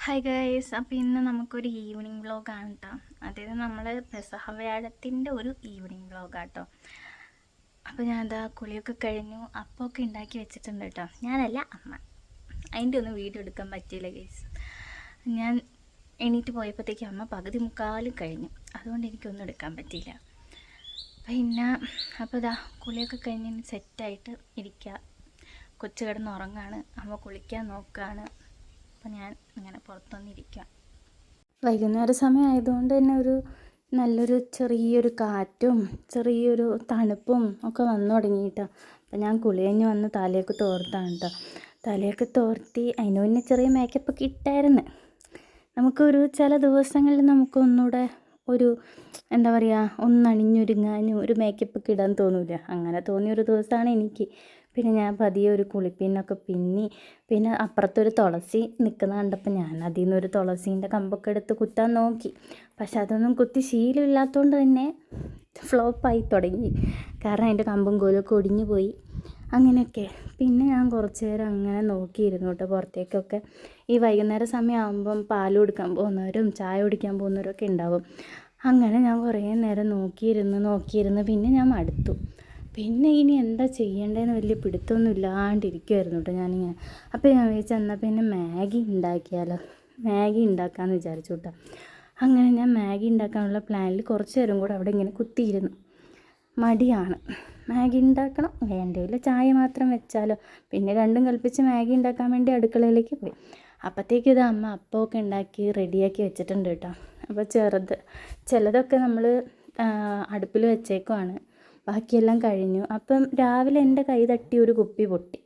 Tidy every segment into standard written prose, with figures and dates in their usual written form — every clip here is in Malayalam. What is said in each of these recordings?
ഹായ് ഗൈസ്, അപ്പോൾ ഇന്ന് നമുക്കൊരു ഈവനിങ് വ്ളോഗാണ് കേട്ടോ. അതായത് നമ്മൾ പെസഹ വ്യാഴത്തിൻ്റെ ഒരു ഈവനിങ് വ്ളോഗാണ് കേട്ടോ. അപ്പോൾ ഞാൻ എന്താ കുളിയൊക്കെ കഴിഞ്ഞു, അപ്പമൊക്കെ ഉണ്ടാക്കി വെച്ചിട്ടുണ്ട് കേട്ടോ. ഞാനല്ല, അമ്മ. അതിൻ്റെ ഒന്നും വീഡിയോ എടുക്കാൻ പറ്റിയില്ല ഗൈസ്. ഞാൻ എണീറ്റ് പോയപ്പോഴത്തേക്കും അമ്മ പകുതി മുക്കാലും കഴിഞ്ഞു, അതുകൊണ്ട് എനിക്കൊന്നും എടുക്കാൻ പറ്റിയില്ല. പിന്നെ അപ്പോൾ ഇതാ കുളിയൊക്കെ കഴിഞ്ഞ് സെറ്റായിട്ട് ഇരിക്കുക. കൊച്ചു കിടന്ന് ഉറങ്ങാണ്, അമ്മ കുളിക്കാൻ നോക്കുകയാണ്. അപ്പോൾ ഞാൻ ഇങ്ങനെ പുറത്തുനിന്നിരിക്കുക. വൈകുന്നേര സമയം ആയതുകൊണ്ട് തന്നെ നല്ലൊരു ചെറിയൊരു കാറ്റും ചെറിയൊരു തണുപ്പും ഒക്കെ വന്നു തുടങ്ങിയിട്ടാണ്. അപ്പോൾ ഞാൻ കുളി കഴിഞ്ഞ് വന്ന് തലയൊക്കെ തോർത്താണ് കേട്ടോ. തലയൊക്കെ തോർത്തി അതിന് മുന്നേ ചെറിയ മേക്കപ്പൊക്കെ ഇട്ടായിരുന്നു. നമുക്കൊരു ചില ദിവസങ്ങളിൽ നമുക്കൊന്നുകൂടെ എന്താ പറയുക, ഒന്നണിഞ്ഞൊരുങ്ങാനും ഒരു മേക്കപ്പൊക്കെ ഇടാൻ തോന്നില്ല. അങ്ങനെ തോന്നിയൊരു ദിവസമാണ് എനിക്ക്. പിന്നെ ഞാൻ പതിയെ ഒരു കുളിപ്പിന്നൊക്കെ പിന്നെ അപ്പുറത്തൊരു തുളസി നിൽക്കുന്ന കണ്ടപ്പോൾ ഞാൻ അതിൽ നിന്നൊരു തുളസീൻ്റെ കമ്പൊക്കെ എടുത്ത് കുത്താൻ നോക്കി. പക്ഷെ അതൊന്നും കുത്തി ശീലമില്ലാത്തതുകൊണ്ട് തന്നെ ഫ്ലോപ്പായി തുടങ്ങി. കാരണം അതിൻ്റെ കമ്പും കോലൊക്കെ ഒടിഞ്ഞു പോയി. അങ്ങനെയൊക്കെ പിന്നെ ഞാൻ കുറച്ച് നേരം അങ്ങനെ നോക്കിയിരുന്നു കേട്ടോ. പുറത്തേക്കൊക്കെ ഈ വൈകുന്നേര സമയമാകുമ്പം പാൽ കുടിക്കാൻ പോകുന്നവരും ചായ കുടിക്കാൻ പോകുന്നവരൊക്കെ ഉണ്ടാവും. അങ്ങനെ ഞാൻ കുറേ നേരം നോക്കിയിരുന്ന് പിന്നെ ഞാൻ മടുത്തു. പിന്നെ ഇനി എന്താ ചെയ്യേണ്ടതെന്ന് വലിയ പിടുത്തമൊന്നും ഇല്ലാണ്ടിരിക്കുമായിരുന്നു കേട്ടോ ഞാനിങ്ങനെ. അപ്പോൾ ഞാൻ വിചാരിച്ചു എന്നാൽ പിന്നെ മാഗി ഉണ്ടാക്കാമെന്ന് വിചാരിച്ചു കേട്ടോ. അങ്ങനെ ഞാൻ മാഗി ഉണ്ടാക്കാനുള്ള പ്ലാനിൽ കുറച്ച് നേരം കൂടെ അവിടെ ഇങ്ങനെ കുത്തിയിരുന്നു. മടിയാണ്, മാഗി ഉണ്ടാക്കണം, വേണ്ടതില്ല ചായ മാത്രം വെച്ചാലോ. പിന്നെ രണ്ടും കൽപ്പിച്ച് മാഗി ഉണ്ടാക്കാൻ വേണ്ടി അടുക്കളയിലേക്ക് പോയി. അപ്പോഴത്തേക്ക് ഇത് അമ്മ അപ്പമൊക്കെ ഉണ്ടാക്കി റെഡിയാക്കി വെച്ചിട്ടുണ്ട് കേട്ടോ. അപ്പോൾ ചിലതൊക്കെ നമ്മൾ അടുപ്പിൽ വെച്ചേക്കുവാണ്, ബാക്കിയെല്ലാം കഴിഞ്ഞു. അപ്പം രാവിലെ എൻ്റെ കൈ തട്ടി ഒരു കുപ്പി പൊട്ടി.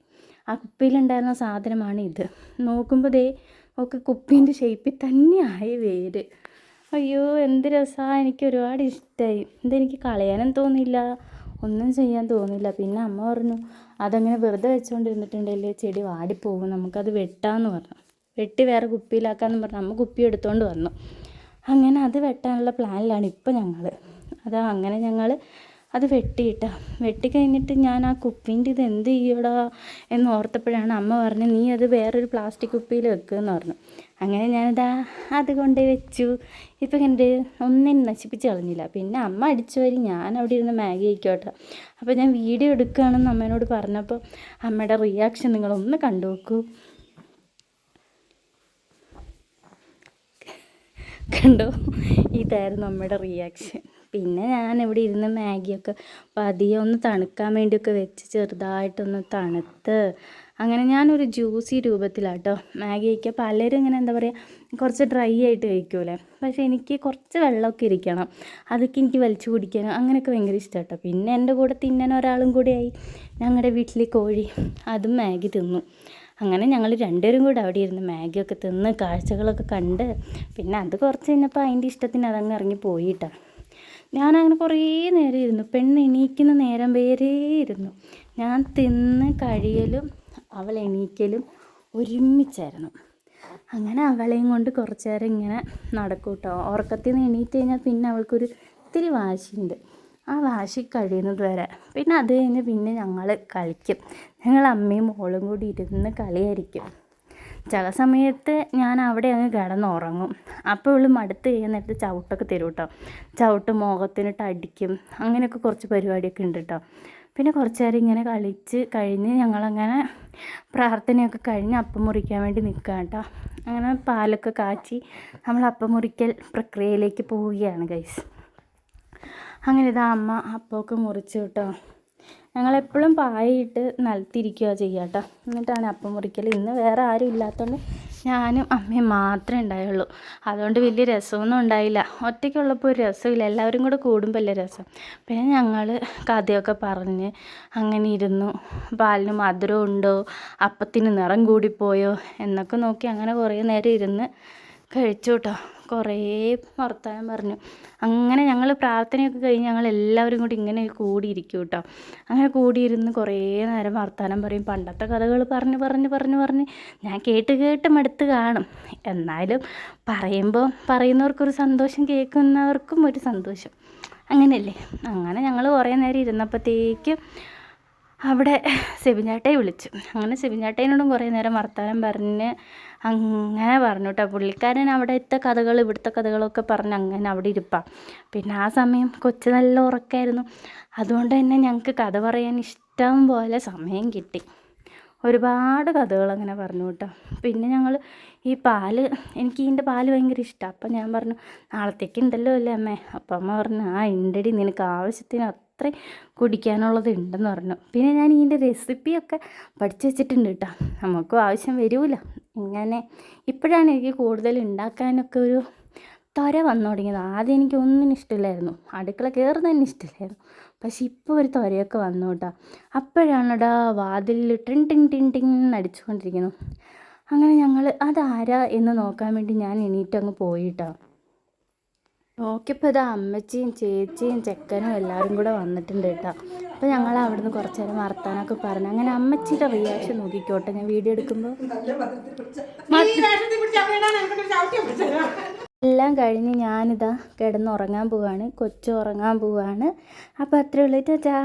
ആ കുപ്പിയിലുണ്ടായിരുന്ന സാധനമാണ് ഇത്. നോക്കുമ്പോൾ ഒക്കെ കുപ്പീൻ്റെ ഷേപ്പിൽ തന്നെയായി വേര്. അയ്യോ എന്ത് രസമാണ്, എനിക്ക് ഒരുപാട് ഇഷ്ടമായി. ഇതെനിക്ക് കളയാനും തോന്നില്ല, ഒന്നും ചെയ്യാൻ തോന്നില്ല. പിന്നെ അമ്മ പറഞ്ഞു അതങ്ങനെ വെറുതെ വെച്ചുകൊണ്ടിരുന്നിട്ടുണ്ടെങ്കിൽ ചെടി വാടിപ്പോകും, നമുക്കത് വെട്ടാമെന്ന് പറഞ്ഞു. വെട്ടി വേറെ കുപ്പിയിലാക്കാമെന്ന് പറഞ്ഞു. അമ്മ കുപ്പി എടുത്തുകൊണ്ട് വന്നു. അങ്ങനെ അത് വെട്ടാനുള്ള പ്ലാനിലാണ് ഇപ്പം ഞങ്ങൾ. അങ്ങനെ ഞങ്ങൾ അത് വെട്ടിക്കഴിഞ്ഞിട്ട് ഞാൻ ആ കുപ്പീൻ്റെ ഇത് എന്ത് ചെയ്യടാ എന്ന് ഓർത്തപ്പോഴാണ് അമ്മ പറഞ്ഞു നീ അത് വേറൊരു പ്ലാസ്റ്റിക് കുപ്പിയിൽ വെക്കുമെന്ന് പറഞ്ഞു. അങ്ങനെ അത് കൊണ്ടുപോയി വെച്ചു. ഇപ്പം എൻ്റെ ഒന്നിനും നശിപ്പിച്ച് കളഞ്ഞില്ല. പിന്നെ അമ്മ അടിച്ചു വരി, ഞാൻ അവിടെ ഇരുന്ന് മാഗി കഴിക്കോട്ടെ. അപ്പോൾ ഞാൻ വീഡിയോ എടുക്കുകയാണെന്ന് അമ്മേനോട് പറഞ്ഞപ്പോൾ അമ്മയുടെ റിയാക്ഷൻ നിങ്ങളൊന്ന് കണ്ടു നോക്കൂ. കണ്ടോ, ഇതായിരുന്നു അമ്മയുടെ റിയാക്ഷൻ. പിന്നെ ഞാൻ ഇവിടെ ഇരുന്ന് മാഗിയൊക്കെ പതിയെ ഒന്ന് തണുക്കാൻ വേണ്ടിയൊക്കെ വെച്ച് ചെറുതായിട്ടൊന്ന് തണുത്ത് അങ്ങനെ ഞാനൊരു ജ്യൂസി രൂപത്തിലാട്ടോ മാഗി കഴിക്കുക. പലരും ഇങ്ങനെ എന്താ പറയുക കുറച്ച് ഡ്രൈ ആയിട്ട് കഴിക്കുമല്ലേ, പക്ഷേ എനിക്ക് കുറച്ച് വെള്ളമൊക്കെ ഇരിക്കണം, അതൊക്കെ എനിക്ക് വലിച്ചു കുടിക്കാനും അങ്ങനെയൊക്കെ ഭയങ്കര ഇഷ്ടം കേട്ടോ. പിന്നെ എൻ്റെ കൂടെ തിന്നാൻ ഒരാളും കൂടിയായി. ഞങ്ങളുടെ വീട്ടിൽ കോഴി, അതും മാഗി തിന്നു. അങ്ങനെ ഞങ്ങൾ രണ്ടുപേരും കൂടെ അവിടെ ഇരുന്ന് മാഗിയൊക്കെ തിന്ന് കാഴ്ചകളൊക്കെ കണ്ട് പിന്നെ അത് കുറച്ച് കഴിഞ്ഞപ്പോൾ അതിൻ്റെ ഇഷ്ടത്തിന് അതങ്ങ് ഇറങ്ങി പോയിട്ടാ. ഞാനങ്ങനെ കുറേ നേരം ഇരുന്നു, പെണ്ണ് എണീക്കുന്ന നേരം വരെ ഇരുന്നു. ഞാൻ തിന്ന് കഴിയലും അവൾ എണീക്കലും ഒരുമിച്ചായിരുന്നു. അങ്ങനെ അവളെയും കൊണ്ട് കുറച്ച് നേരം ഇങ്ങനെ നടക്കും കേട്ടോ. ഉറക്കത്തിൽ നിന്ന് എണീറ്റ് കഴിഞ്ഞാൽ പിന്നെ അവൾക്കൊരു ഇത്തിരി വാശിയുണ്ട്. ആ വാശി കഴിയുന്നത് വരെ പിന്നെ അത് കഴിഞ്ഞ് പിന്നെ ഞങ്ങൾ കളിക്കും. ഞങ്ങൾ അമ്മയും മോളും കൂടി ഇരുന്ന് കളിയായിരിക്കും. ചില സമയത്ത് ഞാൻ അവിടെ അങ്ങ് കിടന്നുറങ്ങും. അപ്പോൾ ഇവൾ മടുത്ത് കഴിയാൻ നേരത്ത് ചവിട്ടൊക്കെ തരും കേട്ടോ. ചവിട്ട് മുഖത്തിനിട്ട് അടിക്കും. അങ്ങനെയൊക്കെ കുറച്ച് പരിപാടിയൊക്കെ ഉണ്ട് കേട്ടോ. പിന്നെ കുറച്ച് നേരം ഇങ്ങനെ കളിച്ച് കഴിഞ്ഞ് ഞങ്ങളങ്ങനെ പ്രാർത്ഥനയൊക്കെ കഴിഞ്ഞ് അപ്പം മുറിക്കാൻ വേണ്ടി നിൽക്കുക കേട്ടോ. അങ്ങനെ പാലൊക്കെ കാച്ചി നമ്മൾ അപ്പം മുറിക്കൽ പ്രക്രിയയിലേക്ക് പോവുകയാണ് ഗൈസ്. അങ്ങനെ ഇതാ അമ്മ അപ്പമൊക്കെ മുറിച്ചു കേട്ടോ. ഞങ്ങളെപ്പോഴും പായിട്ട് നിലത്തിരിക്കുക ചെയ്യുക കേട്ടോ. എന്നിട്ടാണ് അപ്പം മുറിക്കൽ. ഇന്ന് വേറെ ആരും ഇല്ലാത്തതുകൊണ്ട് ഞാനും അമ്മയും മാത്രമേ ഉണ്ടായുള്ളൂ. അതുകൊണ്ട് വലിയ രസമൊന്നും ഉണ്ടായില്ല. ഒറ്റയ്ക്കുള്ളപ്പോൾ ഒരു രസമില്ല, എല്ലാവരും കൂടെ കൂടുമ്പോൾ അല്ലേ രസം. പിന്നെ ഞങ്ങൾ കഥയൊക്കെ പറഞ്ഞ് അങ്ങനെ ഇരുന്നു. പാലിന് മധുരം ഉണ്ടോ, അപ്പത്തിന് നിറം കൂടിപ്പോയോ എന്നൊക്കെ നോക്കി അങ്ങനെ കുറേ നേരം ഇരുന്ന് കഴിച്ചു കേട്ടോ. കുറേ വർത്തമാനം പറഞ്ഞു. അങ്ങനെ ഞങ്ങൾ പ്രാർത്ഥനയൊക്കെ കഴിഞ്ഞ് ഞങ്ങൾ എല്ലാവരും കൂടി ഇങ്ങനെ കൂടിയിരിക്കും കേട്ടോ. അങ്ങനെ കൂടിയിരുന്ന് കുറേ നേരം വർത്തമാനം പറയും. പണ്ടത്തെ കഥകൾ പറഞ്ഞ് ഞാൻ കേട്ട് മടുത്ത് കാണും. എന്നാലും പറയുന്നവർക്കൊരു സന്തോഷം, കേൾക്കുന്നവർക്കും ഒരു സന്തോഷം, അങ്ങനെയല്ലേ. അങ്ങനെ ഞങ്ങൾ കുറേ നേരം ഇരുന്നപ്പോഴത്തേക്കും അവിടെ സെബിൻചേട്ടയെ വിളിച്ചു. അങ്ങനെ സെബിൻചേട്ടനോടും കുറേ നേരം വർത്തമാനം പറഞ്ഞ് അങ്ങനെ പറഞ്ഞു കേട്ടോ. പുള്ളിക്കാരൻ അവിടുത്തെ കഥകൾ ഇവിടുത്തെ കഥകളൊക്കെ പറഞ്ഞ് അങ്ങനെ അവിടെ ഇരിപ്പാം. പിന്നെ ആ സമയം കൊച്ച് നല്ല ഉറക്കമായിരുന്നു. അതുകൊണ്ട് തന്നെ ഞങ്ങൾക്ക് കഥ പറയാൻ ഇഷ്ടം പോലെ സമയം കിട്ടി. ഒരുപാട് കഥകളങ്ങനെ പറഞ്ഞു കേട്ടോ. പിന്നെ ഞങ്ങൾ ഈ എനിക്ക് ഇതിൻ്റെ പാല് ഭയങ്കര ഇഷ്ടമാണ്. അപ്പം ഞാൻ പറഞ്ഞു നാളത്തേക്ക് ഉണ്ടല്ലോ അല്ലേ അമ്മേ? അപ്പം അമ്മ പറഞ്ഞു ആ ഉണ്ടടി, നിനക്ക് ആവശ്യത്തിന് അത്രയും കുടിക്കാനുള്ളത് ഉണ്ടെന്ന് പറഞ്ഞു. പിന്നെ ഞാൻ ഇതിൻ്റെ റെസിപ്പിയൊക്കെ പഠിച്ചു വെച്ചിട്ടുണ്ട് കേട്ടോ. നമുക്കും ആവശ്യം വരില്ല ഇങ്ങനെ. ഇപ്പോഴാണ് എനിക്ക് കൂടുതൽ ഉണ്ടാക്കാനൊക്കെ ഒരു ത്വര വന്നു തുടങ്ങിയത്. ആദ്യം എനിക്ക് ഒന്നിനും ഇഷ്ടമില്ലായിരുന്നു, അടുക്കള കയറുന്നത് തന്നെ ഇഷ്ടമില്ലായിരുന്നു. പക്ഷെ ഇപ്പോൾ ഒരു ത്വരയൊക്കെ വന്നു കേട്ടോ. അപ്പോഴാണടാ വാതിലിൽ ടിൻ ടിൻ ടിൻ ടിൻ അടിച്ചുകൊണ്ടിരിക്കുന്നു. അങ്ങനെ ഞങ്ങൾ അതാരാ എന്ന് നോക്കാൻ വേണ്ടി ഞാൻ എണീറ്റങ്ങ് പോയിട്ടോ. നോക്കിയപ്പോൾ ഇതാ അമ്മച്ചിയും ചേച്ചിയും ചെക്കനും എല്ലാവരും കൂടെ വന്നിട്ടുണ്ട് കേട്ടോ. അപ്പോൾ ഞങ്ങൾ അവിടുന്ന് കുറച്ച് നേരം വർത്താനൊക്കെ പറഞ്ഞു. അങ്ങനെ അമ്മച്ചിയുടെ റിയാക്ഷൻ നോക്കിക്കോട്ടെ ഞാൻ വീഡിയോ എടുക്കുമ്പോൾ. എല്ലാം കഴിഞ്ഞ് ഞാനിതാ കിടന്നുറങ്ങാൻ പോവാണ്, കൊച്ചു ഉറങ്ങാൻ പോവാണ്. അപ്പോൾ അത്രയേ ഉള്ളൂ. ടാറ്റാ.